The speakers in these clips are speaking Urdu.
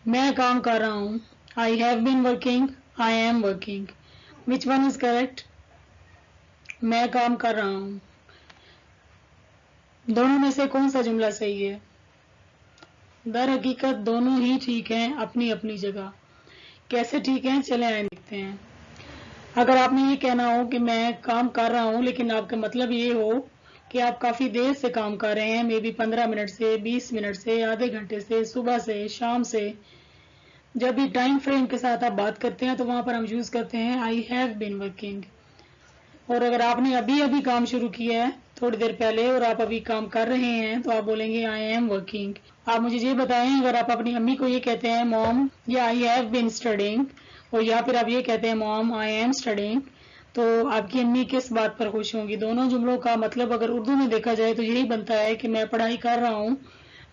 میں کام کر رہا ہوں. I have been working. I am working. Which one is correct? میں کام کر رہا ہوں. دونوں میں سے کون سا جملہ صحیح ہے؟ در حقیقت دونوں ہی ٹھیک ہیں اپنی اپنی جگہ. کیسے ٹھیک ہیں؟ چلیں آئیں دیکھتے ہیں. اگر آپ نے یہ کہنا ہو کہ میں کام کر رہا ہوں لیکن آپ کا مطلب یہ ہو کہ آپ کافی دیر سے کام کر رہے ہیں، مے بی 15 منٹ سے، 20 منٹ سے، آدھے گھنٹے سے، صبح سے، شام سے، جب بھی ٹائم فریم کے ساتھ آپ بات کرتے ہیں تو وہاں پر ہم یوز کرتے ہیں I have been working. اور اگر آپ نے ابھی ابھی کام شروع کیا ہے تھوڑی دیر پہلے اور آپ ابھی کام کر رہے ہیں تو آپ بولیں گے I am working. آپ مجھے یہ بتائیں، اگر آپ اپنی امی کو یہ کہتے ہیں موم یا I have been studying، اور یا پھر آپ یہ کہتے ہیں موم I am studying، تو آپ کی امی کس بات پر خوش ہوں گی؟ دونوں جملوں کا مطلب اگر اردو میں دیکھا جائے تو یہی بنتا ہے کہ میں پڑھائی کر رہا ہوں،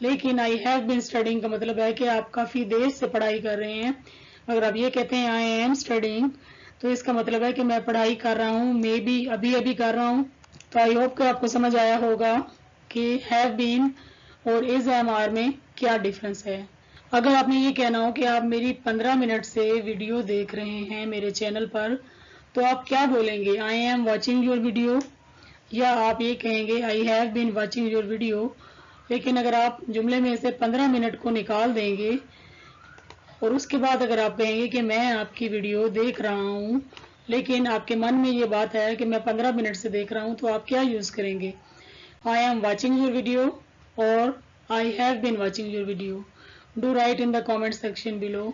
لیکن I have been studying کا مطلب ہے کہ آپ کافی دیر سے پڑھائی کر رہے ہیں. اگر آپ یہ کہتے ہیں I am studying تو اس کا مطلب ہے کہ میں پڑھائی کر رہا ہوں، مے بی ابھی ابھی کر رہا ہوں. تو آئی ہوپ کہ آپ کو سمجھ آیا ہوگا کہ have been اور is am are میں کیا ڈفرنس ہے. اگر آپ نے یہ کہنا ہو کہ آپ میری 15 منٹ سے ویڈیو دیکھ رہے ہیں میرے چینل پر تو آپ کیا بولیں گے؟ I am watching your video، یا آپ یہ کہیں گے I have been watching your video. لیکن اگر آپ جملے میں سے 15 منٹ کو نکال دیں گے اور اس کے بعد اگر آپ کہیں گے کہ میں آپ کی ویڈیو دیکھ رہا ہوں لیکن آپ کے من میں یہ بات ہے کہ میں 15 منٹ سے دیکھ رہا ہوں، تو آپ کیا یوز کریں گے؟ I am watching your video اور I have been watching your video. Do write in the comment section below.